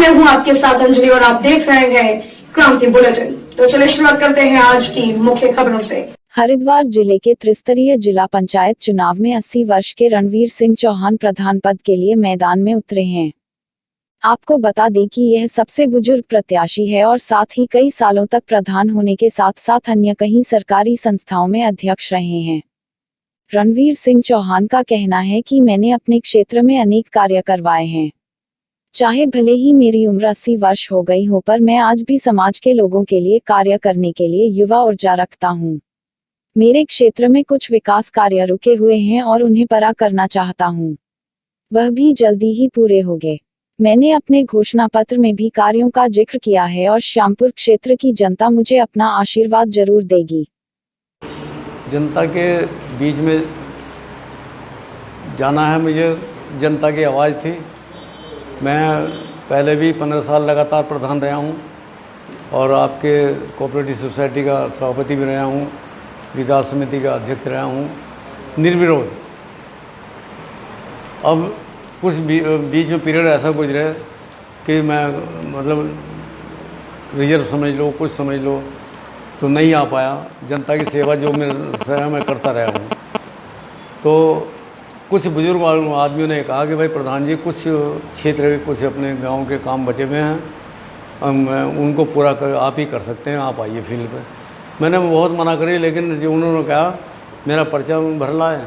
मैं हूं आपके साथ अंजलि और आप देख रहे हैं क्रांति बुलेटिन। तो चलिए शुरुआत करते हैं आज की मुख्य खबरों से। हरिद्वार जिले के त्रिस्तरीय जिला पंचायत चुनाव में 80 वर्ष के रणवीर सिंह चौहान प्रधान पद के लिए मैदान में उतरे हैं। आपको बता दें कि यह सबसे बुजुर्ग प्रत्याशी है और साथ ही कई सालों तक प्रधान होने के साथ साथ अन्य कई सरकारी संस्थाओं में अध्यक्ष रहे हैं। रणवीर सिंह चौहान का कहना है कि मैंने अपने क्षेत्र में अनेक कार्य करवाए हैं। चाहे भले ही मेरी उम्र 80 वर्ष हो गई हो, पर मैं आज भी समाज के लोगों के लिए कार्य करने के लिए युवा ऊर्जा रखता हूँ। मेरे क्षेत्र में कुछ विकास कार्य रुके हुए हैं और उन्हें पूरा करना चाहता हूँ। वह भी जल्दी ही पूरे होंगे। मैंने अपने घोषणा पत्र में भी कार्यों का जिक्र किया है और श्यामपुर क्षेत्र की जनता मुझे अपना आशीर्वाद जरूर देगी। जनता के बीच में जाना है, मुझे जनता की आवाज़ थी। मैं पहले भी 15 साल लगातार प्रधान रहा हूँ और आपके कोऑपरेटिव सोसाइटी का सभापति भी रहा हूँ, विकास समिति का अध्यक्ष रहा हूँ निर्विरोध। अब कुछ बीच में पीरियड ऐसा गुजरे कि मैं मतलब रिजर्व समझ लो, कुछ समझ लो, तो नहीं आ पाया। जनता की सेवा जो मैं करता रहा हूँ। तो कुछ बुजुर्ग आदमियों ने कहा कि भाई प्रधान जी, कुछ क्षेत्र के कुछ अपने गांव के काम बचे हुए हैं, उनको पूरा कर आप ही कर सकते हैं, आप आइए फील्ड पे। मैंने बहुत मना करी, लेकिन जो उन्होंने कहा मेरा पर्चा भर लाए।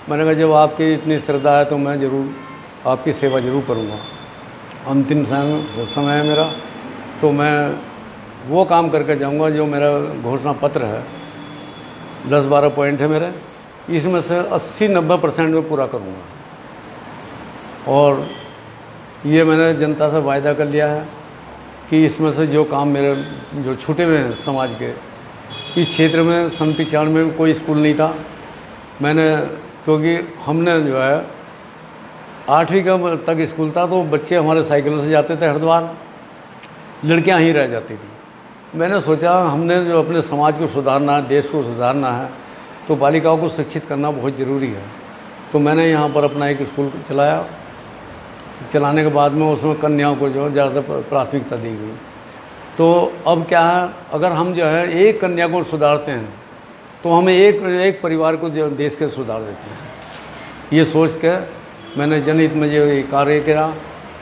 मैंने कहा जब आपकी इतनी श्रद्धा है तो मैं ज़रूर आपकी सेवा ज़रूर करूँगा। अंतिम समय है मेरा, तो मैं वो काम करके जाऊँगा जो मेरा घोषणा पत्र है। 10-12 पॉइंट है मेरे, इसमें से 80-90% में पूरा करूँगा। और ये मैंने जनता से वायदा कर लिया है कि इसमें से जो काम मेरे जो छूटे हुए हैं समाज के, इस क्षेत्र में सन 95 में कोई स्कूल नहीं था। मैंने, क्योंकि हमने जो है 8वीं तक स्कूल था, तो बच्चे हमारे साइकिलों से जाते थे हरिद्वार, लड़कियां ही रह जाती थी। मैंने सोचा हमने जो अपने समाज को सुधारना है, देश को सुधारना है, तो बालिकाओं को शिक्षित करना बहुत ज़रूरी है। तो मैंने यहाँ पर अपना एक स्कूल चलाया। चलाने के बाद में उसमें कन्याओं को जो ज़्यादा प्राथमिकता दी गई। तो अब क्या है, अगर हम जो है एक कन्या को सुधारते हैं तो हमें एक परिवार को जो देश के सुधार देते हैं। ये सोच के मैंने जनहित में जो कार्य किया।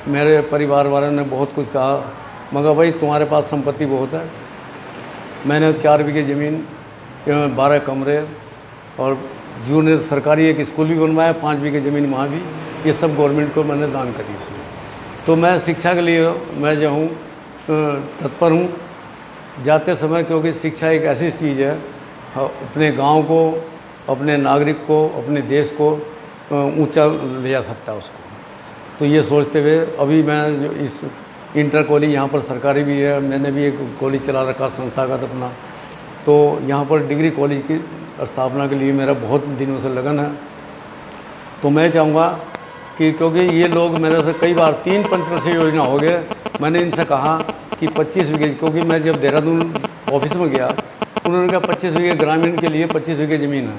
मेरे परिवार वालों ने बहुत कुछ कहा, मगर भाई तुम्हारे पास संपत्ति बहुत है। मैंने 4 बीघे ज़मीन, 12 कमरे और जूनियर सरकारी एक स्कूल भी बनवाया, 5 बीघे ज़मीन वहाँ भी। ये सब गवर्नमेंट को मैंने दान करी इसमें। तो मैं शिक्षा के लिए मैं जो हूँ तत्पर हूँ जाते समय, क्योंकि शिक्षा एक ऐसी चीज़ है, अपने गांव को, अपने नागरिक को, अपने देश को ऊंचा ले जा सकता है उसको। तो ये सोचते हुए अभी मैं जो इस इंटर कॉलेज यहाँ पर सरकारी भी है, मैंने भी एक कॉलेज चला रखा संस्थागत अपना। तो यहाँ पर डिग्री कॉलेज की स्थापना के लिए मेरा बहुत दिनों से लगन है। तो मैं चाहूँगा कि, क्योंकि ये लोग मेरे से कई बार 3 पंचवर्षीय योजना हो गए, मैंने इनसे कहा कि 25 बीघे, क्योंकि मैं जब देहरादून ऑफिस में गया, उन्होंने कहा 25 बीघे ग्रामीण के लिए 25 बीघे ज़मीन है।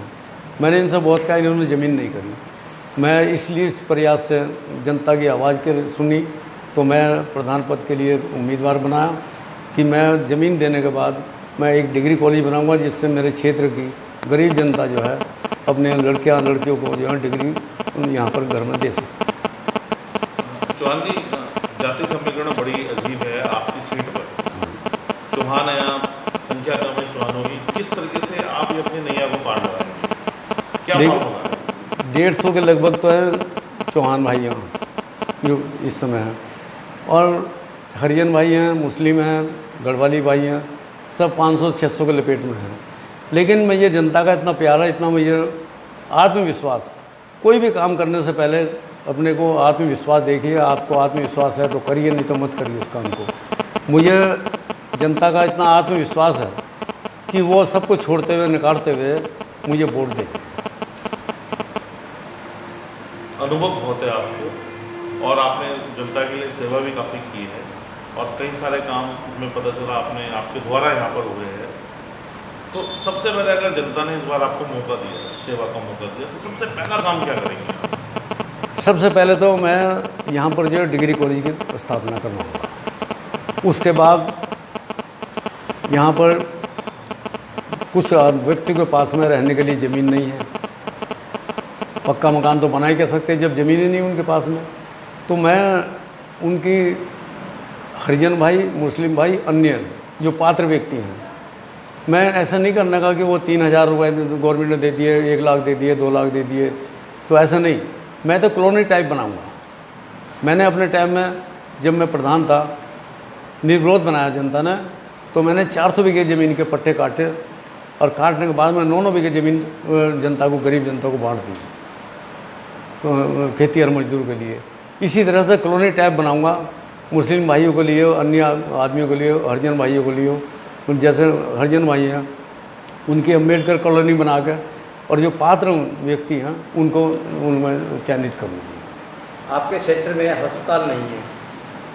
मैंने इनसे बहुत कहा, इन्होंने ज़मीन नहीं करी। मैं इसलिए इस प्रयास से जनता की आवाज़ के सुनी, तो मैं प्रधान पद के लिए उम्मीदवार बनाया कि मैं ज़मीन देने के बाद मैं एक डिग्री कॉलेज बनाऊंगा, जिससे मेरे क्षेत्र की गरीब जनता जो है अपने लड़कियों को जो है डिग्री यहाँ पर घर में दे सके। चौहान जी, जाति समीकरण बड़ी अजीब है आपकी सीट पर। चौहान है आप, संख्या कम है चौहानों की, किस तरीके से आप ये अपनी नैया को पार लगाएंगे? क्या माहौल है? 150 के लगभग तो है चौहान भाई यहाँ जो इस समय है, और हरिजन भाई हैं, मुस्लिम हैं, गढ़वाली भाई हैं, सब 500-600 के लपेट में हैं। लेकिन मैं ये जनता का इतना प्यार है, इतना मुझे आत्मविश्वास, कोई भी काम करने से पहले अपने को आत्मविश्वास देखिए। आपको आत्मविश्वास है तो करिए, नहीं तो मत करिए उस काम को। मुझे जनता का इतना आत्मविश्वास है कि वो सब कुछ छोड़ते हुए, नकारते हुए मुझे वोट दे। अनुभव बहुत है आपको, और आपने जनता के लिए सेवा भी काफ़ी की है, और कई सारे काम में पता चला आपने आपके द्वारा यहाँ पर हुए हैं। तो सबसे पहले अगर जनता ने इस बार आपको मौका दिया, सेवा का मौका दिया, तो सबसे पहला काम क्या करेंगे आप? सबसे पहले तो मैं यहाँ पर जो डिग्री कॉलेज की स्थापना करवाऊँगा। उसके बाद यहाँ पर कुछ व्यक्ति के पास में रहने के लिए ज़मीन नहीं है, पक्का मकान तो बना ही कह सकते जब ज़मीन ही नहीं उनके पास में। तो मैं उनकी हरिजन भाई, मुस्लिम भाई, अन्य जो पात्र व्यक्ति हैं, मैं ऐसा नहीं करने का कि वो 3,000 रुपये गवर्नमेंट ने दे दिए, 1 लाख दे दिए, 2 लाख दे दिए, तो ऐसा नहीं। मैं तो कॉलोनी टाइप बनाऊंगा। मैंने अपने टाइम में जब मैं प्रधान था, निर्विरोध बनाया जनता ने, तो मैंने 400 बीघे ज़मीन के पट्टे काटे और काटने के बाद में 9-9 बीघे ज़मीन जनता को, गरीब जनता को बांट दी, तो खेती और मजदूर के लिए। इसी तरह से कॉलोनी टाइप बनाऊंगा, मुस्लिम भाइयों के लिए, अन्य आदमियों के लिए, हरिजन भाइयों के लिए। जैसे हरिजन भाई हैं उनकी अम्बेडकर कॉलोनी बना के, और जो पात्र व्यक्ति हैं उनको उनमें चयनित करूँगा। आपके क्षेत्र में अस्पताल नहीं है,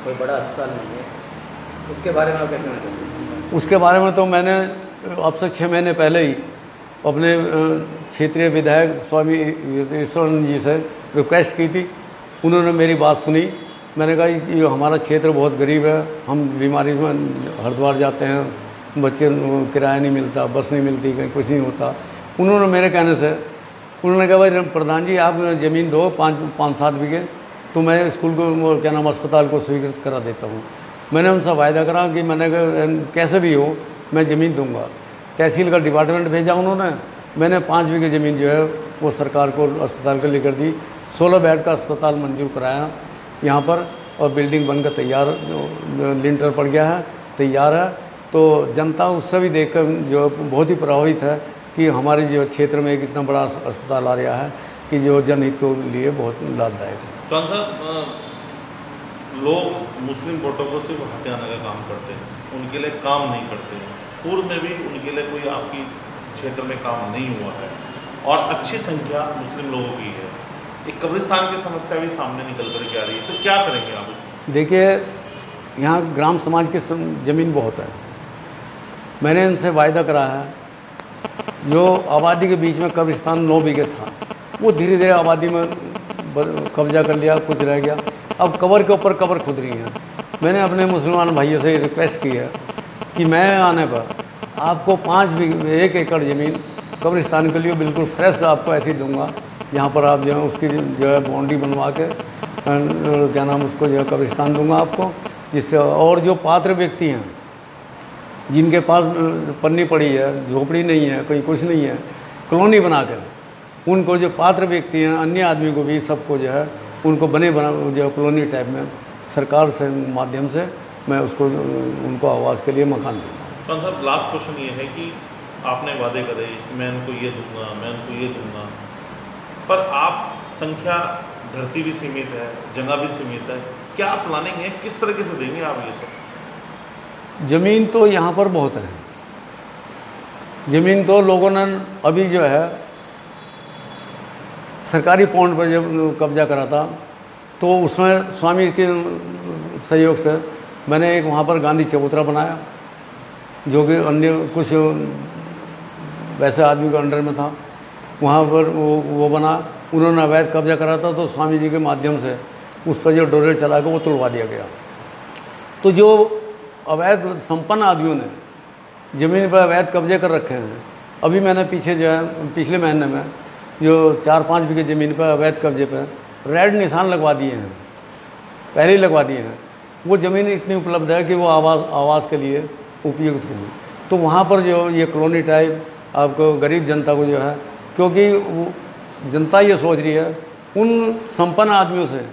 कोई बड़ा अस्पताल नहीं है, उसके बारे में आप क्या कहना चाहते हैं? उसके बारे में तो मैंने अब से 6 महीने पहले ही अपने क्षेत्रीय विधायक स्वामी ईश्वरानंद जी से रिक्वेस्ट की थी। उन्होंने मेरी बात सुनी। मैंने कहा ये हमारा क्षेत्र बहुत गरीब है, हम बीमारी में हरिद्वार जाते हैं, बच्चे किराया नहीं मिलता, बस नहीं मिलती, कहीं कुछ नहीं होता। उन्होंने मेरे कहने से उन्होंने कहा भाई प्रधान जी आप ज़मीन दो 5-7 बीघे, तो मैं स्कूल को क्या नाम अस्पताल को स्वीकृत करा देता हूँ। मैंने उनसे वायदा करा कि मैंने कैसे भी हो मैं ज़मीन दूंगा। तहसील का डिपार्टमेंट भेजा उन्होंने, मैंने 5 बीघे ज़मीन जो है वो सरकार को अस्पताल को लेकर दी। 16 बेड का अस्पताल मंजूर कराया यहाँ पर, और बिल्डिंग बनकर तैयार, लिंटर पड़ गया है, तैयार है। तो जनता उससे भी देखकर जो बहुत ही प्रभावित है कि हमारे जो क्षेत्र में एक इतना बड़ा अस्पताल आ रहा है कि जो जनहित के लिए बहुत लाभदायक है। चौहान साहब, लोग मुस्लिम वोटों को सिर्फ हथियाने का काम करते हैं, उनके लिए काम नहीं करते हैं। पूर्व में भी उनके लिए कोई आपकी क्षेत्र में काम नहीं हुआ है, और अच्छी संख्या मुस्लिम लोगों की है। एक कब्रिस्तान की समस्या भी सामने निकल कर के आ रही है, तो क्या करेंगे आप? देखिए, यहाँ ग्राम समाज की ज़मीन बहुत है। मैंने इनसे वायदा करा है, जो आबादी के बीच में कब्रिस्तान 9 बीघे था, वो धीरे धीरे आबादी में कब्जा कर लिया, कुछ रह गया। अब कब्र के ऊपर कब्र खुद रही है। मैंने अपने मुसलमान भाइयों से रिक्वेस्ट की है कि मैं आने पर आपको 1 एकड़ ज़मीन कब्रिस्तान के लिए बिल्कुल फ्रेश आपको ऐसी दूंगा, जहाँ पर आप जो है उसकी जो है बाउंड्री बनवा के क्या नाम उसको जो है कब्रिस्तान दूंगा आपको। जिससे और जो पात्र व्यक्ति हैं जिनके पास पन्नी पड़ी है, झोपड़ी नहीं है, कहीं कुछ नहीं है, कॉलोनी बना कर उनको, जो पात्र व्यक्ति हैं, अन्य आदमी को भी, सबको जो है उनको बना जो कॉलोनी टाइप में सरकार से माध्यम से मैं उसको उनको आवास के लिए मकान दूँगा। तो साहब, लास्ट क्वेश्चन ये है कि आपने वादे करे कि मैं उनको ये दूंगा, मैं उनको ये दूंगा, पर आप संख्या, धरती भी सीमित है, जगह भी सीमित है, क्या प्लानिंग है, किस तरीके से देंगे आप ये सब? ज़मीन तो यहाँ पर बहुत है। ज़मीन तो लोगों ने अभी जो है सरकारी पॉइंट पर जब कब्जा करा था, तो उसमें स्वामी के सहयोग से मैंने एक वहाँ पर गांधी चबूतरा बनाया, जो कि अन्य कुछ वैसे आदमी के अंडर में था। वहाँ पर वो बना, उन्होंने अवैध कब्जा करा था, तो स्वामी जी के माध्यम से उस पर जो डोरे चला के वो तोड़वा दिया गया। तो जो अवैध संपन्न आदमियों ने ज़मीन पर अवैध कब्जे कर रखे हैं, अभी मैंने पीछे जो है पिछले महीने में जो 4-5 बीघे ज़मीन पर अवैध कब्जे पर रेड निशान लगवा दिए हैं, पहले ही लगवा दिए हैं। वो ज़मीन इतनी उपलब्ध है कि वो आवास के लिए उपयुक्त होगी। तो वहाँ पर जो ये कॉलोनी टाइप आपको गरीब जनता को जो है, क्योंकि वो जनता ये सोच रही है उन संपन्न आदमियों से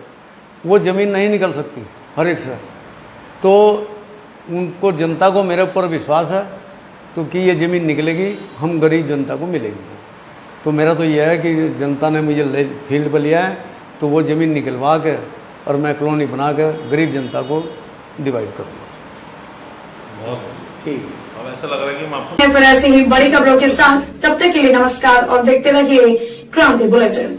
वो ज़मीन नहीं निकल सकती हर एक से, तो उनको, जनता को मेरे ऊपर विश्वास है तो कि ये ज़मीन निकलेगी, हम गरीब जनता को मिलेगी। तो मेरा तो यह है कि जनता ने मुझे फील्ड पर लिया है, तो वो ज़मीन निकलवा के और मैं कॉलोनी बना के गरीब जनता को डिवाइड करूँगा। बहुत ठीक। अब ऐसा लग रहा है कि हम आपको फिर ऐसी ही बड़ी खबरों के साथ, तब तक के लिए नमस्कार और देखते रहिए क्रांति बुलेटिन।